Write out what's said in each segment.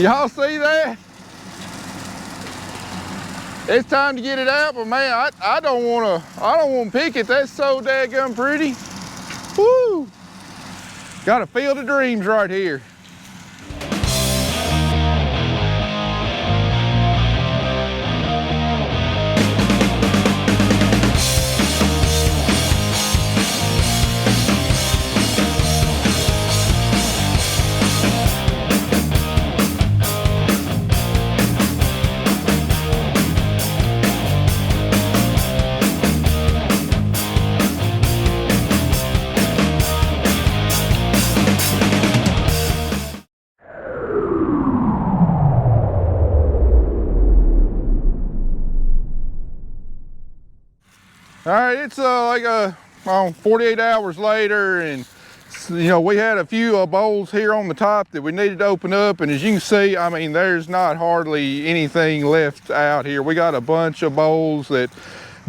Y'all see that? It's time to get it out, but man, I don't wanna pick it. That's so daggum pretty. Woo! Got a field of dreams right here. All right, it's like 48 hours later, and you know, we had a few bowls here on the top that we needed to open up, and as you can see, I mean, there's not hardly anything left out here. We got a bunch of bowls that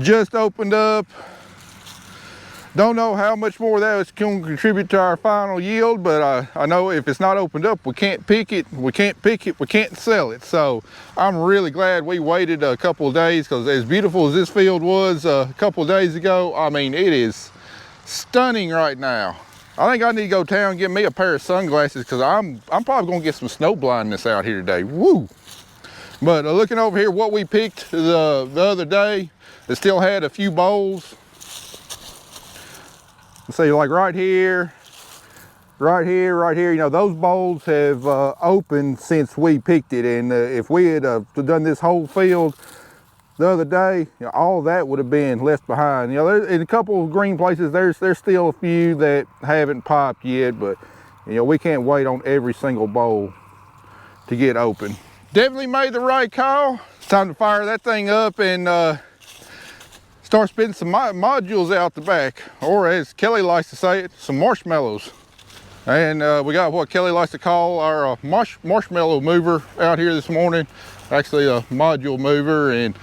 just opened up. Don't know how much more of that is going to contribute to our final yield, but I know if it's not opened up, we can't pick it, we can't pick it, we can't sell it. So I'm really glad we waited a couple of days, because as beautiful as this field was a couple of days ago, I mean, it is stunning right now. I think I need to go down and get me a pair of sunglasses, because I'm probably going to get some snow blindness out here today. Woo! But looking over here, what we picked the other day, it still had a few bowls. See, like right here, you know, those bowls have opened since we picked it. And if we had done this whole field the other day, you know, all of that would have been left behind. You know, there's in a couple of green places, there's still a few that haven't popped yet, but you know, we can't wait on every single bowl to get open. Definitely made the right call. It's time to fire that thing up and start spitting some modules out the back, or as Kelly likes to say it, some marshmallows. And we got what Kelly likes to call our marshmallow mover out here this morning. Actually a module mover, and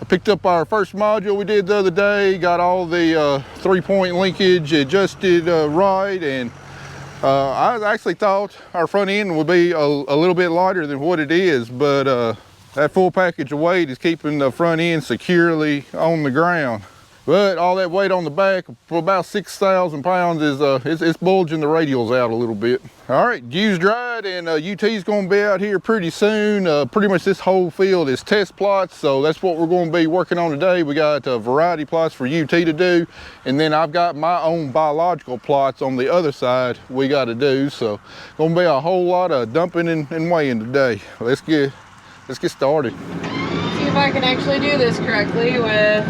I picked up our first module we did the other day, got all the 3-point linkage adjusted right, and I actually thought our front end would be a little bit lighter than what it is, but that full package of weight is keeping the front end securely on the ground. But all that weight on the back, for about 6,000 pounds, is it's bulging the radials out a little bit. All right, Dew's dried, and UT's going to be out here pretty soon. Pretty much this whole field is test plots, so that's what we're going to be working on today. We got variety plots for UT to do, and then I've got my own biological plots on the other side we got to do. So going to be a whole lot of dumping and weighing today. Let's get started. See if I can actually do this correctly without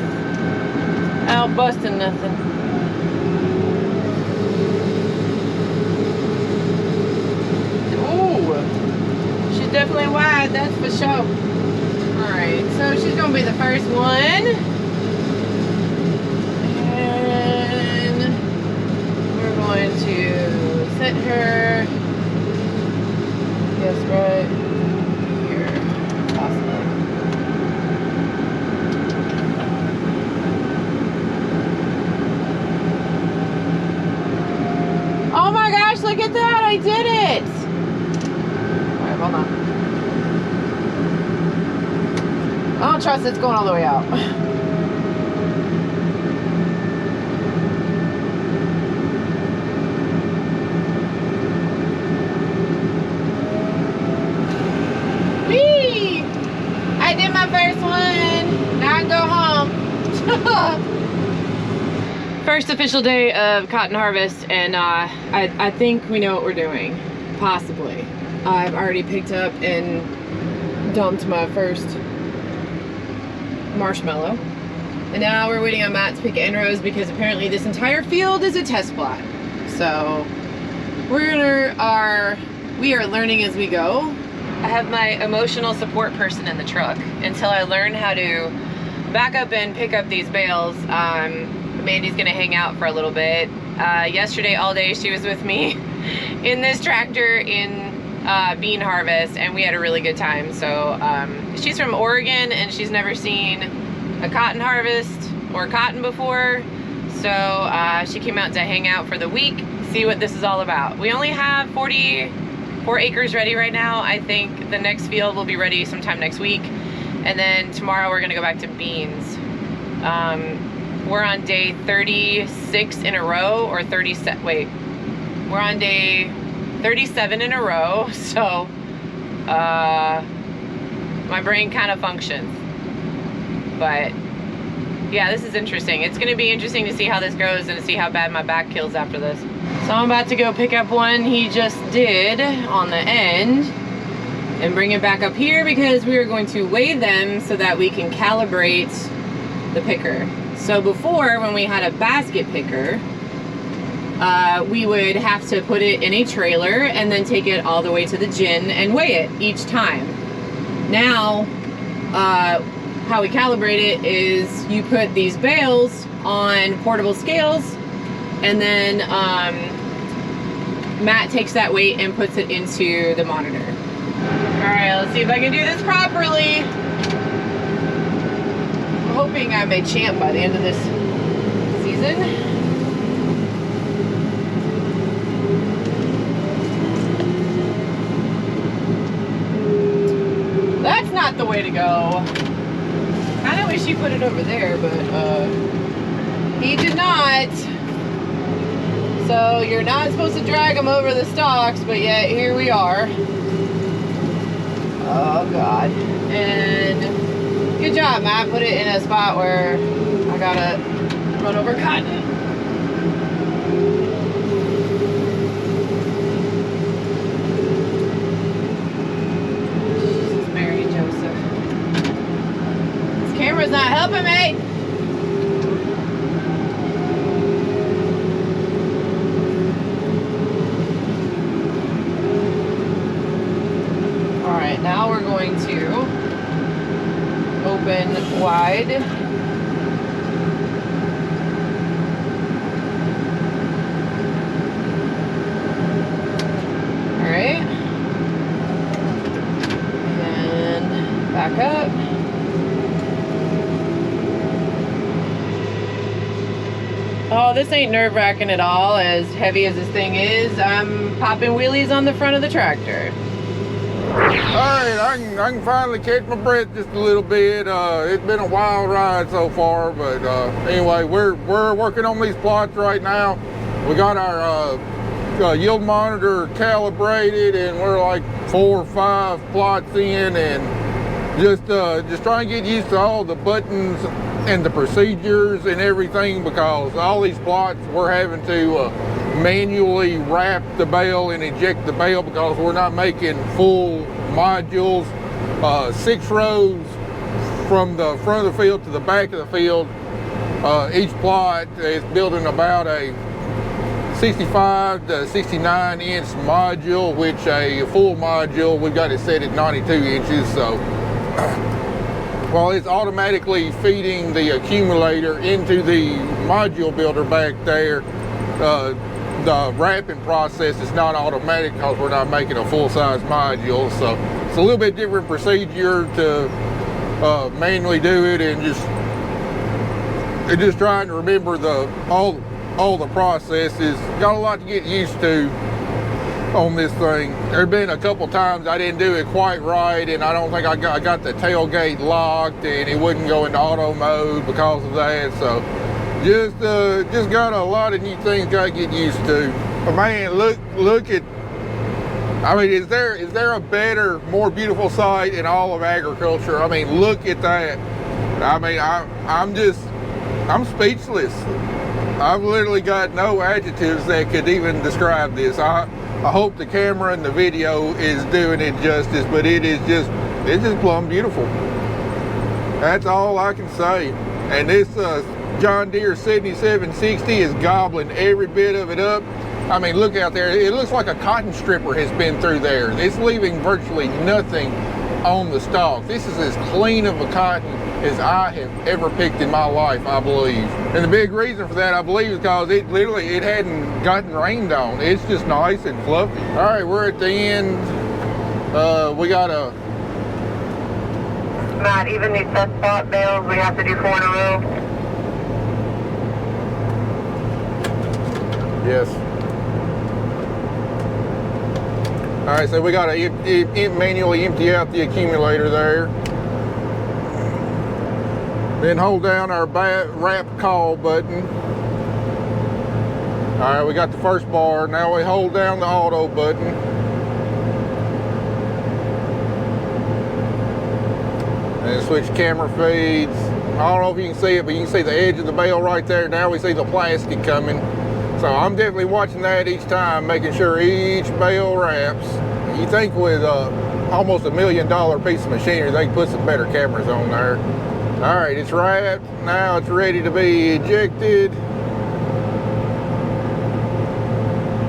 busting nothing. Ooh, she's definitely wide, that's for sure. Alright, so she's gonna be the first one. And we're going to set her, yes, right. Oh my gosh, look at that, I did it! Alright, hold on. I don't trust it's going all the way out. Whee! I did my first one. Now I can go home. First official day of cotton harvest, and I think we know what we're doing. Possibly. I've already picked up and dumped my first marshmallow. And now we're waiting on Matt to pick end-rows, because apparently this entire field is a test plot. So we are learning as we go. I have my emotional support person in the truck until I learn how to back up and pick up these bales. Mandy's gonna hang out for a little bit. Yesterday all day she was with me in this tractor in bean harvest, and we had a really good time. So she's from Oregon and she's never seen a cotton harvest or cotton before. So she came out to hang out for the week, see what this is all about. We only have 40 4 acres ready right now. I think the next field will be ready sometime next week. And then tomorrow we're gonna go back to beans. We're on day 36 in a row, or 37, wait. We're on day 37 in a row, so my brain kind of functions. But yeah, this is interesting. It's gonna be interesting to see how this goes and to see how bad my back kills after this. So I'm about to go pick up one he just did on the end and bring it back up here because we are going to weigh them so that we can calibrate the picker. So before, when we had a basket picker, we would have to put it in a trailer and then take it all the way to the gin and weigh it each time. Now, how we calibrate it is you put these bales on portable scales, and then Matt takes that weight and puts it into the monitor. All right, let's see if I can do this properly. I'm hoping I'm a champ by the end of this season. That's not the way to go. Kind of wish he put it over there, but he did not. So you're not supposed to drag them over the stalks, but yet here we are. Oh God. And good job, Matt. Put it in a spot where I gotta run over cotton. Jesus, Mary and Joseph. This camera's not helping me. Alright, now we're going to open wide. Alright. And back up. Oh, this ain't nerve-wracking at all, as heavy as this thing is. I'm popping wheelies on the front of the tractor. Alright, I can finally catch my breath just a little bit. It's been a wild ride so far, but anyway, we're working on these plots right now. We got our yield monitor calibrated, and we're like 4 or 5 plots in, and just trying to get used to all the buttons and the procedures and everything, because all these plots we're having to manually wrap the bale and eject the bale because we're not making full modules. 6 rows from the front of the field to the back of the field. Each plot is building about a 65 to 69 inch module, which a full module, we've got it set at 92 inches. So while it's automatically feeding the accumulator into the module builder back there, the wrapping process is not automatic because we're not making a full-size module. So it's a little bit different procedure to manually do it, and just trying to remember all the processes. Got a lot to get used to on this thing. There have been a couple times I didn't do it quite right, and I don't think I got the tailgate locked, and it wouldn't go into auto mode because of that. So just got a lot of new things got to get used to. But man, look at, I mean, is there a better, more beautiful sight in all of agriculture? I mean, look at that. I mean, I'm speechless. I've literally got no adjectives that could even describe this. I hope the camera and the video is doing it justice, but it's just plumb beautiful. That's all I can say. And this John Deere 7760 is gobbling every bit of it up. I mean, look out there. It looks like a cotton stripper has been through there. It's leaving virtually nothing on the stalk. This is as clean of a cotton as I have ever picked in my life, I believe. And the big reason for that, I believe, is because it hadn't gotten rained on. It's just nice and fluffy. All right, we're at the end. We got a... Matt, even these set spot bales, we have to do 4 in a row. Yes. All right, so we got to manually empty out the accumulator there. Then hold down our wrap call button. All right, we got the first bar. Now we hold down the auto button. And switch camera feeds. I don't know if you can see it, but you can see the edge of the bale right there. Now we see the plastic coming. So I'm definitely watching that each time, making sure each bale wraps. You think with almost $1 million piece of machinery, they can put some better cameras on there. All right, it's wrapped. Now it's ready to be ejected.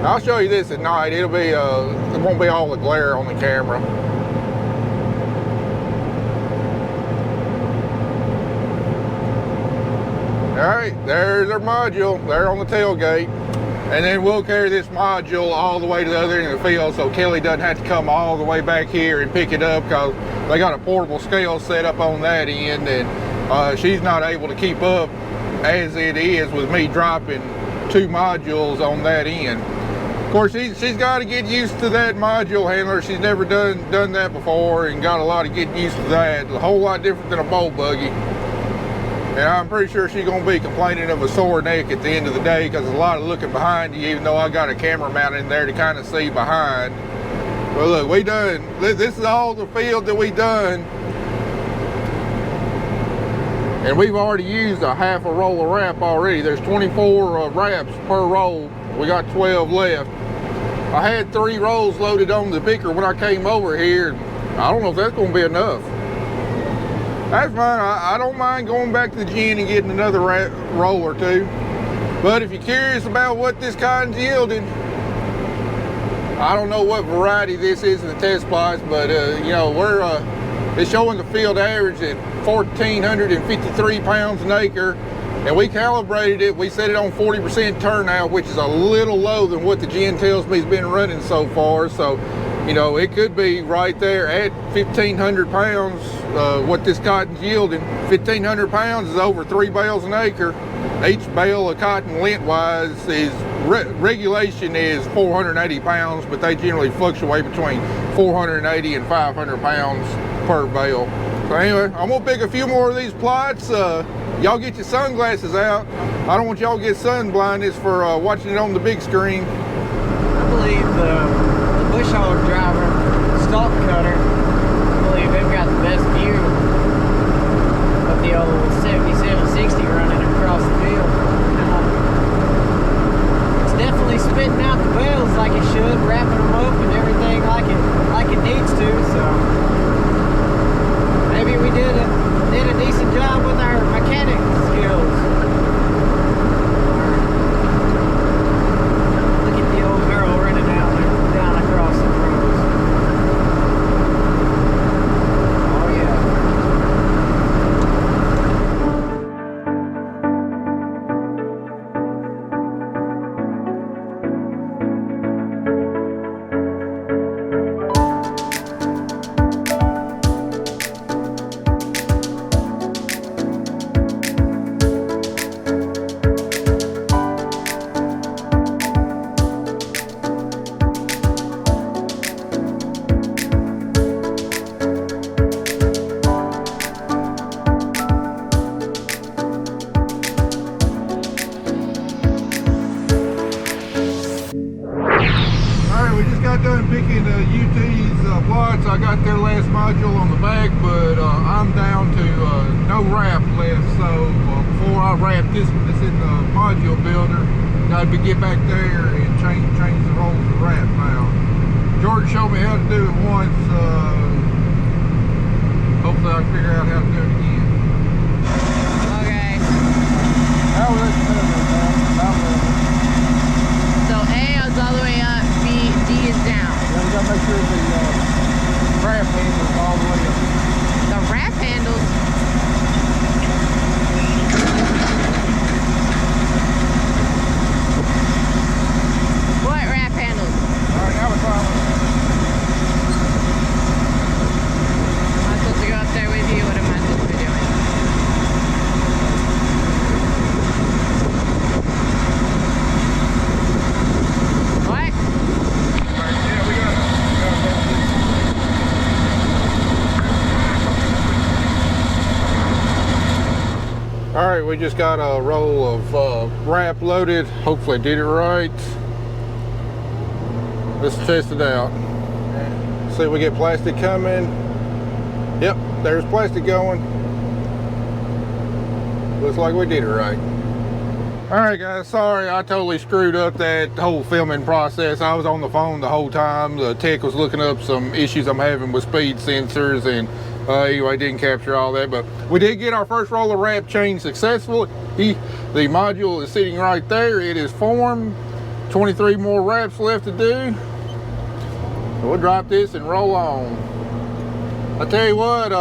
I'll show you this at night. It'll be, it won't be all the glare on the camera. All right, there's our module. There on the tailgate. And then we'll carry this module all the way to the other end of the field so Kelly doesn't have to come all the way back here and pick it up, because they got a portable scale set up on that end, and she's not able to keep up as it is with me dropping 2 modules on that end. Of course, she's got to get used to that module handler. She's never done that before, and got a lot of getting used to that. A whole lot different than a bolt buggy. And I'm pretty sure she's going to be complaining of a sore neck at the end of the day, because there's a lot of looking behind you, even though I got a camera mounted in there to kind of see behind. But look, we done, this is all the field that we done. And we've already used a half a roll of wrap already. There's 24 wraps per roll. We got 12 left. I had 3 rolls loaded on the picker when I came over here. I don't know if that's going to be enough. That's fine. I don't mind going back to the gin and getting another roll or 2. But if you're curious about what this cotton's yielding, I don't know what variety this is in the test plots, but you know, it's showing the field average at 1,453 pounds an acre. And we calibrated it. We set it on 40% turnout, which is a little low than what the gin tells me has been running so far. So, you know, it could be right there at 1,500 pounds, what this cotton's yielding. 1,500 pounds is over 3 bales an acre. Each bale of cotton lengthwise is, regulation is 480 pounds, but they generally fluctuate between 480 and 500 pounds per bale. So anyway, I'm gonna pick a few more of these plots. Y'all get your sunglasses out. I don't want y'all to get sun blindness for watching it on the big screen. I believe the bush hog driver, stalk cutter, I believe they've got the best view of the old 7760 running across the field. It's definitely spitting out the bales like it should, wrapping them up and everything like it needs to. So maybe we did a decent job with our mechanic skills. Look at the old girl running down across the road. Oh yeah. Picking UT's plots. I got their last module on the back, but I'm down to no wrap left. So before I wrap this in the module builder, got to get back there and change the rolls of wrap now. Jordan showed me how to do it once. Hopefully I can figure out how to do it again. Okay. How will that So A is all the way up, D is down. Yeah, we gotta make sure the wrap handle is all the way up. The wrap handles. What wrap handles? Alright, now we're fine. Am I supposed to go up there with you? What am I supposed to be doing? we just got a roll of wrap loaded. Hopefully I did it right. Let's test it out. See if we get plastic coming. Yep, there's plastic going. Looks like we did it right. All right, guys, sorry, I totally screwed up that whole filming process. I was on the phone the whole time. The tech was looking up some issues I'm having with speed sensors, and anyway, didn't capture all that. But we did get our first roll of wrap changed successfully. The module is sitting right there. It is formed. 23 more wraps left to do. So we'll drop this and roll on. I tell you what,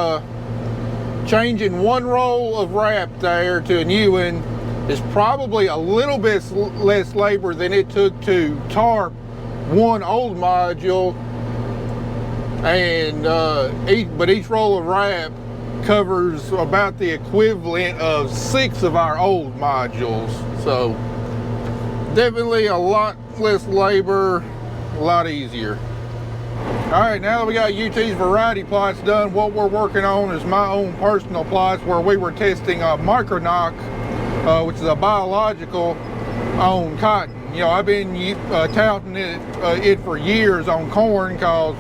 changing one roll of wrap there to a new one is probably a little bit less labor than it took to tarp one old module, and but each roll of wrap covers about the equivalent of 6 of our old modules. So definitely a lot less labor, a lot easier. All right, now that we got UT's variety plots done, what we're working on is my own personal plots where we were testing Micro-Knock, which is a biological on cotton. You know, I've been touting it for years on corn, because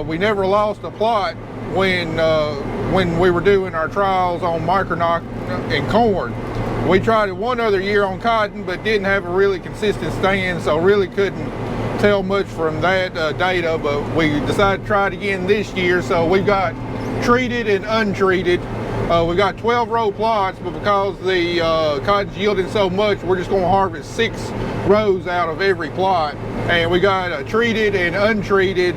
we never lost a plot when we were doing our trials on Micro-Knock and corn. We tried it one other year on cotton, but didn't have a really consistent stand, so really couldn't tell much from that data. But we decided to try it again this year, so we've got treated and untreated. We've got 12 row plots, but because the cotton's yielding so much, we're just going to harvest 6 rows out of every plot. And we got treated and untreated,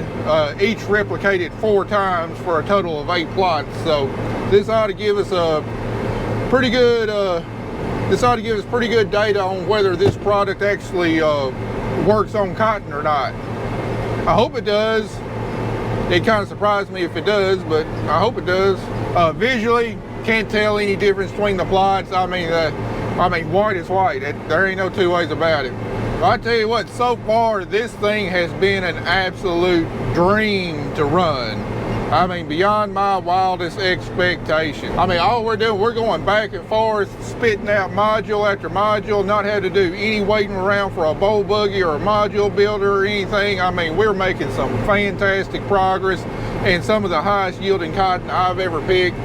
each replicated 4 times for a total of 8 plots. So this ought to give us a pretty good pretty good data on whether this product actually works on cotton or not. I hope it does. It kind of surprised me if it does, but I hope it does. Visually, can't tell any difference between the plots. I mean, white is white. There ain't no 2 ways about it. But I tell you what, so far this thing has been an absolute dream to run. I mean, beyond my wildest expectation. I mean, all we're doing, we're going back and forth, spitting out module after module, not having to do any waiting around for a bowl buggy or a module builder or anything. I mean, we're making some fantastic progress, and some of the highest yielding cotton I've ever picked.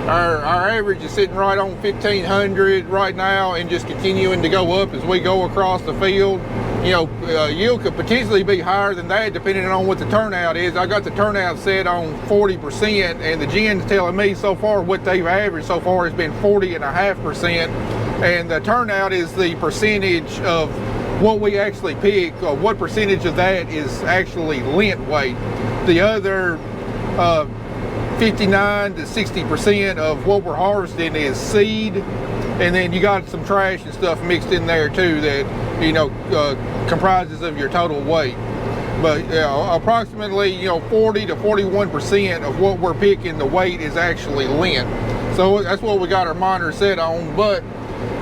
Our average is sitting right on 1,500 right now, and just continuing to go up as we go across the field. You know, yield could potentially be higher than that depending on what the turnout is. I got the turnout set on 40%, and the gin's telling me so far what they've averaged so far has been 40.5%, and the turnout is the percentage of what we actually pick, or what percentage of that is actually lint weight. The other 59 to 60% of what we're harvesting is seed, and then you got some trash and stuff mixed in there too that, you know, comprises of your total weight. But you know, approximately, you know, 40 to 41% of what we're picking, the weight is actually lint. So that's what we got our monitor set on. But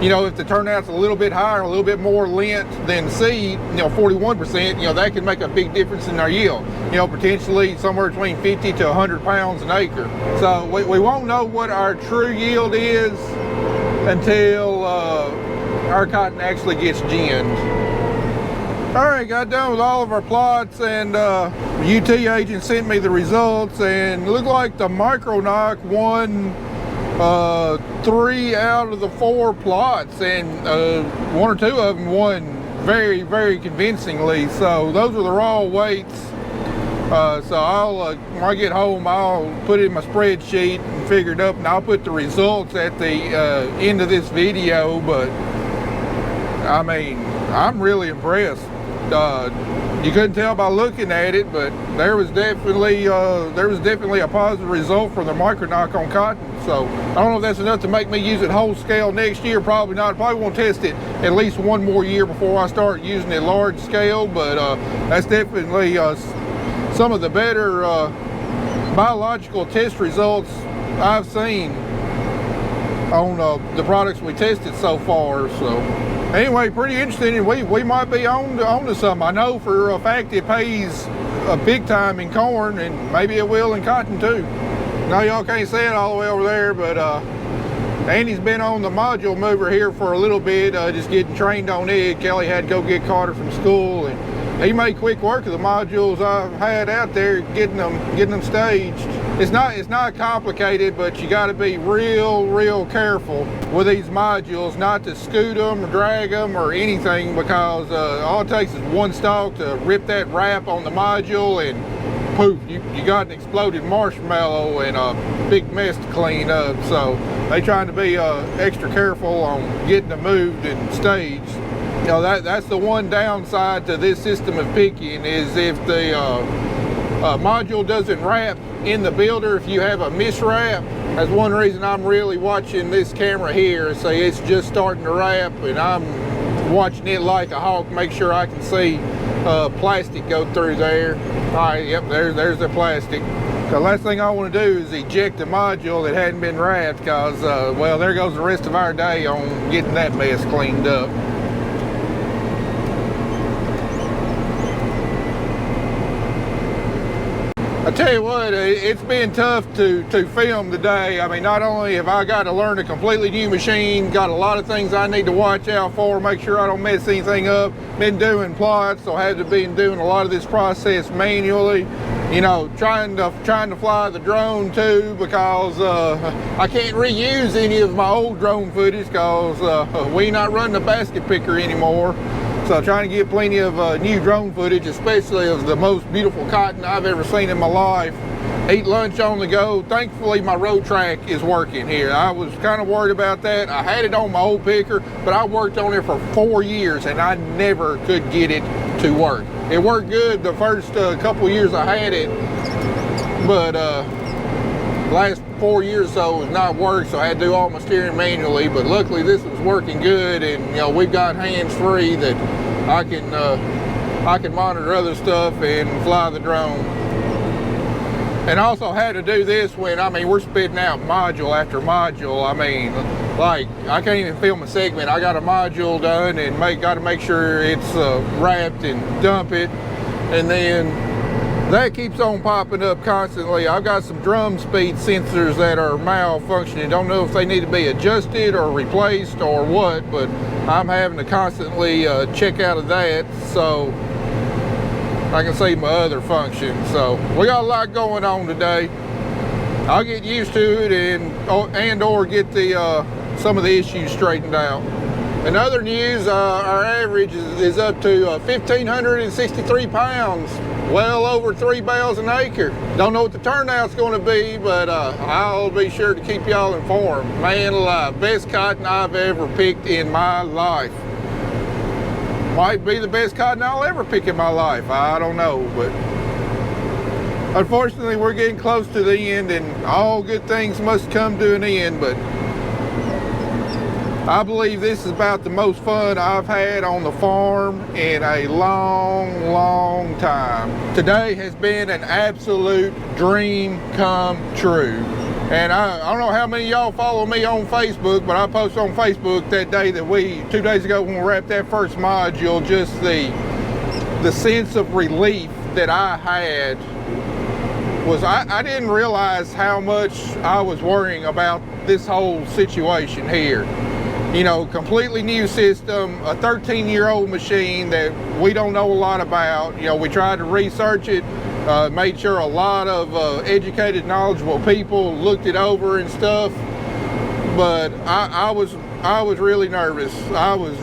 you know, if the turnout's a little bit higher, a little bit more lint than seed, you know, 41%, you know, that can make a big difference in our yield. You know, potentially somewhere between 50 to 100 pounds an acre. So we won't know what our true yield is until our cotton actually gets ginned. All right, got done with all of our plots, and the UT agent sent me the results, and it looked like the Micro-Knock won 3 out of the 4 plots, and 1 or 2 of them won very, very convincingly. So those are the raw weights. So I'll when I get home, I'll put it in my spreadsheet and figure it up, and I'll put the results at the end of this video. But I mean, I'm really impressed. You couldn't tell by looking at it, but there was definitely a positive result for the Micro-Knock on cotton. So I don't know if that's enough to make me use it whole scale next year. Probably not. Probably won't test it at least 1 more year before I start using it large scale. But that's definitely some of the better biological test results I've seen on the products we tested so far. So anyway, pretty interesting, and we might be on to something. I know for a fact it pays big time in corn, and maybe it will in cotton too. Now y'all can't see it all the way over there, but Andy's been on the module mover here for a little bit, just getting trained on it. Kelly had to go get Carter from school, and he made quick work of the modules I've had out there, getting them staged. It's not complicated, but you got to be real careful with these modules, not to scoot them or drag them or anything, because all it takes is one stalk to rip that wrap on the module, and poof, you got an exploded marshmallow and a big mess to clean up. So they trying to be extra careful on getting them moved and staged. You know, that's the one downside to this system of picking, is if the module doesn't wrap in the builder, if you have a miswrap. That's one reason I'm really watching this camera here. Say it's just starting to wrap, and I'm watching it like a hawk, make sure I can see plastic go through there. All right, yep, there's the plastic. The last thing I want to do is eject a module that hadn't been wrapped, because well, there goes the rest of our day on getting that mess cleaned up. I tell you what, it's been tough to film today. I mean, not only have I got to learn a completely new machine, got a lot of things I need to watch out for, make sure I don't mess anything up. Been doing plots, so I had to be doing a lot of this process manually. You know, trying to fly the drone too, because I can't reuse any of my old drone footage, because we not running a basket picker anymore. So trying to get plenty of new drone footage, especially of the most beautiful cotton I've ever seen in my life. Eat lunch on the go. Thankfully, my road track is working here. I was kind of worried about that. I had it on my old picker, but I worked on it for 4 years and I never could get it to work. It worked good the first couple years I had it, but last 4 years or so was not work, so I had to do all my steering manually. But luckily this was working good, and you know, we've got hands-free that I can monitor other stuff and fly the drone. And also had to do this when, I mean, we're spitting out module after module. I mean, like, I can't even film a segment. I got a module done and got to make sure it's wrapped and dump it, and then that keeps on popping up constantly. I've got some drum speed sensors that are malfunctioning. Don't know if they need to be adjusted or replaced or what, but I'm having to constantly check out of that so I can see my other functions. So we got a lot going on today. I'll get used to it and or get the some of the issues straightened out. In other news, our average is up to 1,563 pounds. Well over 3 bales an acre. Don't know what the turnout's going to be, but I'll be sure to keep y'all informed. Man alive, best cotton I've ever picked in my life. Might be the best cotton I'll ever pick in my life. I don't know, but unfortunately we're getting close to the end, and all good things must come to an end. But I believe this is about the most fun I've had on the farm in a long time. Today has been an absolute dream come true. And I don't know how many of y'all follow me on Facebook, but I posted on Facebook that day that 2 days ago when we wrapped that first module, just the sense of relief that I had was I didn't realize how much I was worrying about this whole situation here. You know, completely new system, a 13-year-old machine that we don't know a lot about. You know, we tried to research it, made sure a lot of educated, knowledgeable people looked it over and stuff. But I was really nervous. I was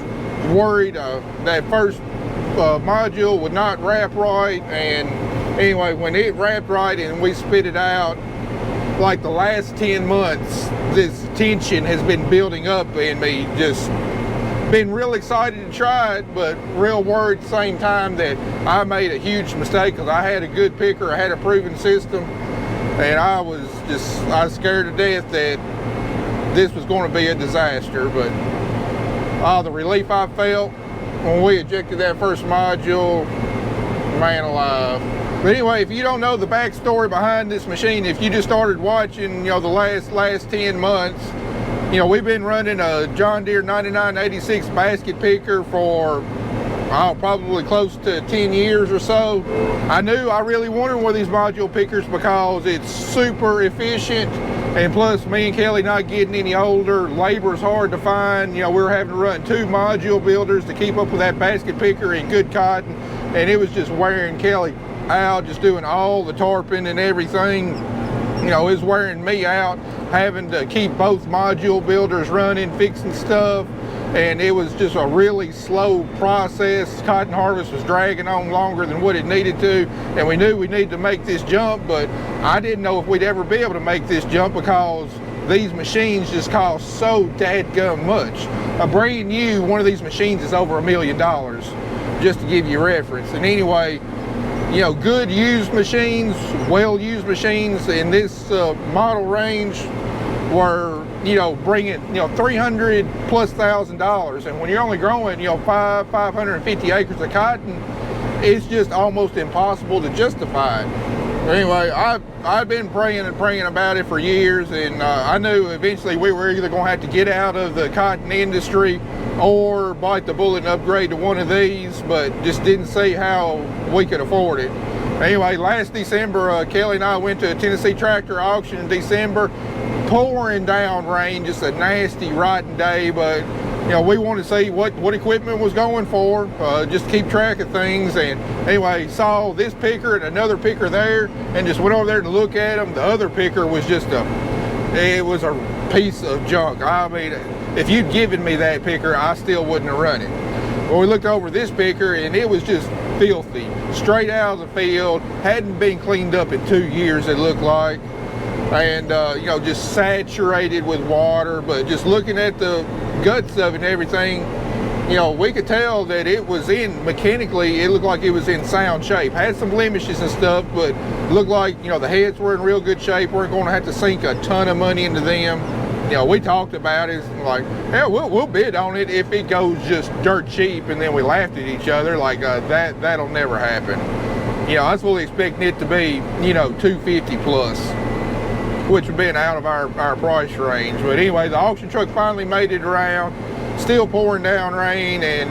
worried that first module would not wrap right. And anyway, when it wrapped right and we spit it out, like the last 10 months, this tension has been building up in me. Just been real excited to try it, but real worried at the same time that I made a huge mistake, because I had a good picker, I had a proven system, and I was scared to death that this was going to be a disaster. But the relief I felt when we ejected that first module, man alive. But anyway, if you don't know the backstory behind this machine, if you just started watching, you know, the last 10 months, you know, we've been running a John Deere 9986 basket picker for probably close to 10 years or so. I knew I really wanted one of these module pickers because it's super efficient. And plus, me and Kelly not getting any older, labor's hard to find. You know, we were having to run 2 module builders to keep up with that basket picker and good cotton, and it was just wearing Kelly out, just doing all the tarping and everything. You know, it was wearing me out, having to keep both module builders running, fixing stuff, and it was just a really slow process. Cotton harvest was dragging on longer than what it needed to, and we knew we needed to make this jump, but I didn't know if we'd ever be able to make this jump because these machines just cost so dadgum much. A brand new one of these machines is over $1 million, just to give you a reference. And anyway, you know, good used machines, well-used machines in this model range were, you know, bringing, you know, $300,000+, and when you're only growing, you know, 550 acres of cotton, it's just almost impossible to justify it. Anyway, I've been praying and praying about it for years, and I knew eventually we were either going to have to get out of the cotton industry or bite the bullet and upgrade to one of these, but just didn't see how we could afford it. Anyway, last December, Kelly and I went to a Tennessee tractor auction in December. Pouring down rain, just a nasty, rotten day, but you know, we wanted to see what equipment was going for, just to keep track of things. And anyway, saw this picker and another picker there, and just went over there to look at them. The other picker was just it was a piece of junk. I mean, if you'd given me that picker, I still wouldn't have run it. Well, we looked over this picker, and it was just filthy, straight out of the field, hadn't been cleaned up in 2 years, it looked like. And you know, just saturated with water. But just looking at the guts of it and everything, you know, we could tell that it was mechanically, it looked like it was in sound shape. Had some blemishes and stuff, but looked like, you know, the heads were in real good shape. We're going to have to sink a ton of money into them. You know, we talked about it, like, yeah, we'll bid on it if it goes just dirt cheap. And then we laughed at each other like, that'll never happen. You know, I was fully expecting it to be, you know, $250+. Which would be out of our price range. But anyway, the auction truck finally made it around, still pouring down rain, and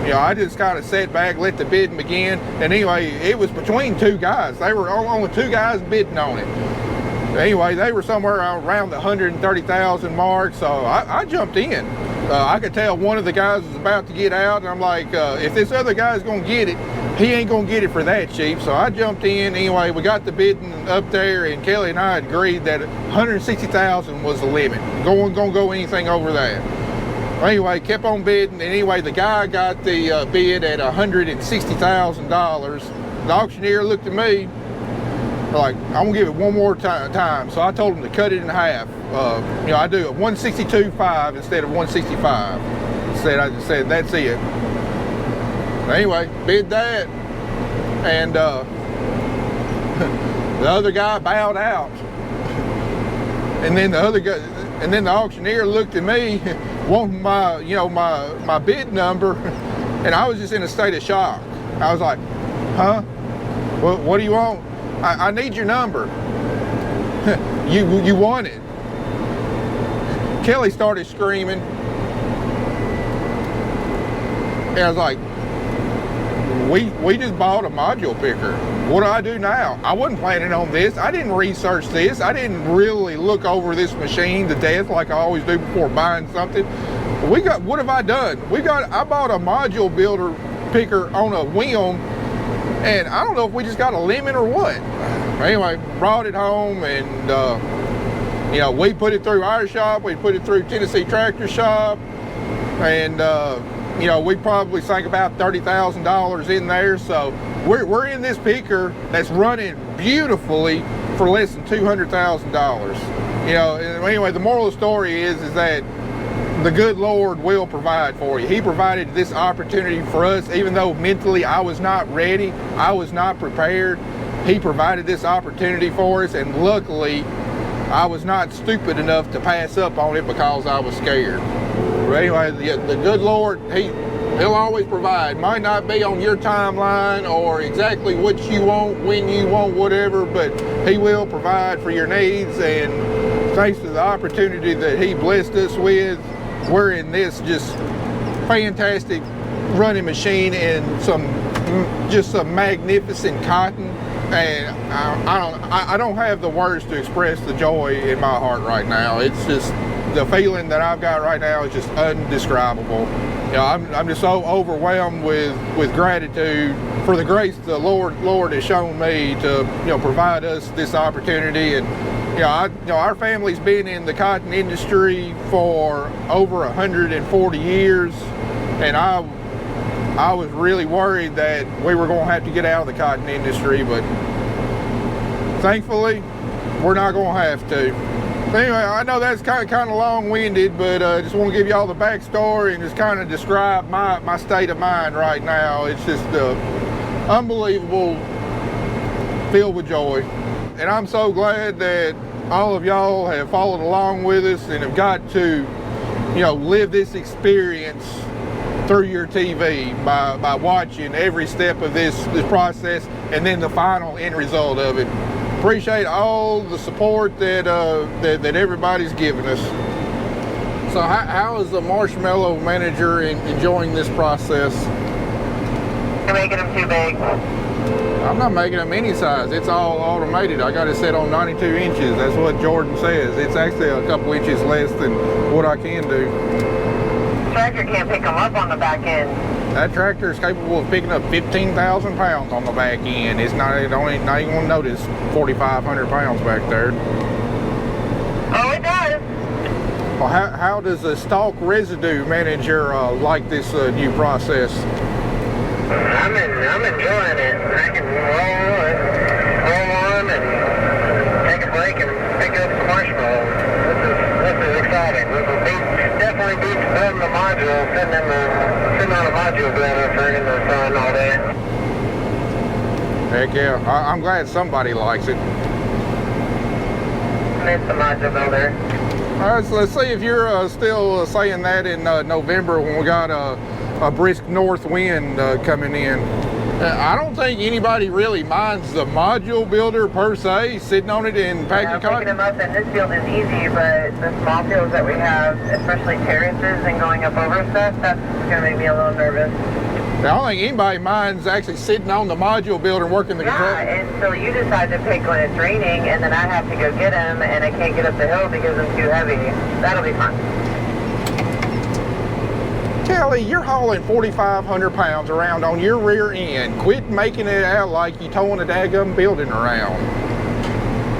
you know, I just kind of sat back, let the bidding begin. And anyway, it was between 2 guys. They were only 2 guys bidding on it. Anyway, they were somewhere around the 130,000 mark, so I jumped in. I could tell one of the guys was about to get out, and I'm like, if this other guy's gonna get it, he ain't gonna get it for that cheap. So I jumped in. Anyway, we got the bidding up there, and Kelly and I agreed that 160,000 was the limit. Gonna go anything over that. Anyway, kept on bidding. And anyway, the guy got the bid at $160,000. The auctioneer looked at me like, I'm gonna give it one more time. So I told him to cut it in half. You know, I do it 162.5 instead of 165. I said that's it. Anyway, bid that, and the other guy bowed out. And then the other guy, and then the auctioneer looked at me, wanting my, you know, my bid number, and I was just in a state of shock. I was like, huh? What do you want? I need your number. You want it. Kelly started screaming, and I was like, we just bought a module picker. What do I do now? I wasn't planning on this. I didn't research this. I didn't really look over this machine to death like I always do before buying something. What have I done? I bought a module builder picker on a whim, and I don't know if we just got a limit or what. Anyway, brought it home, and you know, we put it through our shop. We put it through Tennessee Tractor Shop, and you know, we probably sank about $30,000 in there. So we're in this picker that's running beautifully for less than $200,000. You know, anyway, the moral of the story is that the good Lord will provide for you. He provided this opportunity for us, even though mentally I was not ready, I was not prepared. He provided this opportunity for us, and luckily I was not stupid enough to pass up on it because I was scared. But anyway, the good Lord, He'll always provide. Might not be on your timeline or exactly what you want, when you want, whatever, but He will provide for your needs. And thanks to the opportunity that He blessed us with, we're in this just fantastic running machine and some magnificent cotton. And I don't have the words to express the joy in my heart right now. It's just the feeling that I've got right now is just undescribable. You know, I'm just so overwhelmed with gratitude for the grace the Lord has shown me to, you know, provide us this opportunity. And you know, our family's been in the cotton industry for over 140 years, and I was really worried that we were going to have to get out of the cotton industry, but thankfully, we're not going to have to. Anyway, I know that's kind of long-winded, but I just want to give you all the backstory and just kind of describe my state of mind right now. It's just unbelievable, filled with joy. And I'm so glad that all of y'all have followed along with us and have got to, you know, live this experience through your TV by watching every step of this process and then the final end result of it. Appreciate all the support that everybody's given us. So how is the Marshmallow manager enjoying this process? You're making them too big. I'm not making them any size. It's all automated. I got it set on 92 inches. That's what Jordan says. It's actually a couple inches less than what I can do. Tractor can't pick them up on the back end. That tractor is capable of picking up 15,000 pounds on the back end. It's not even going to notice 4,500 pounds back there. Oh, it does. Well, how does the stalk residue manager like this new process? I'm enjoying it. I can roll on and take a break and pick up some marshmallows. This is exciting. This will definitely beats building the module, sitting on a module builder for in the sun all day. Heck yeah. I'm glad somebody likes it. It's the module builder. All right, so let's see if you're still saying that in November when we got a brisk north wind coming in. I don't think anybody really minds the module builder per se, sitting on it and packing cotton. Picking them up in this field is easy, but the small fields that we have, especially terraces and going up over stuff, that's going to make me a little nervous. I don't think anybody minds actually sitting on the module builder and working the control. Yeah, until you decide to pick when it's raining, and then I have to go get them, and I can't get up the hill because I'm too heavy. That'll be fun. Kelly, you're hauling 4,500 pounds around on your rear end. Quit making it out like you're towing a daggum building around.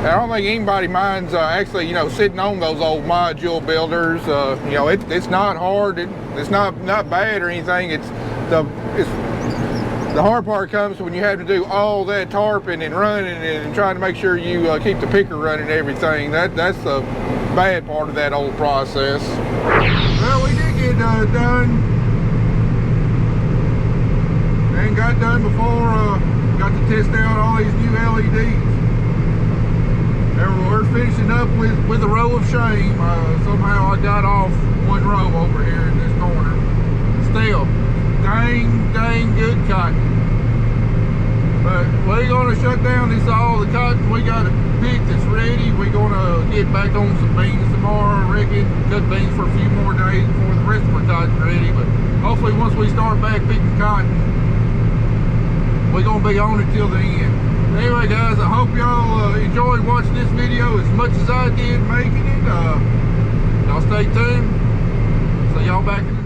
I don't think anybody minds actually, you know, sitting on those old module builders. You know, it's not hard. It's not bad or anything. The hard part comes when you have to do all that tarping and running and trying to make sure you keep the picker running and everything. That's the bad part of that whole process. Well, we did get done and got done before got to test out all these new LEDs. We're finishing up with a row of shame. Somehow I got off one row over here in this corner. Still, dang good cotton. But we're gonna shut down this all the cotton we got picked. It's ready. We're gonna get back on some beans tomorrow, I reckon. Cut beans for a few more days before the rest of our cotton's ready. But hopefully once we start back picking cotton, we're gonna be on it till the end. Anyway guys, I hope y'all enjoyed watching this video as much as I did making it. Y'all stay tuned. See y'all back in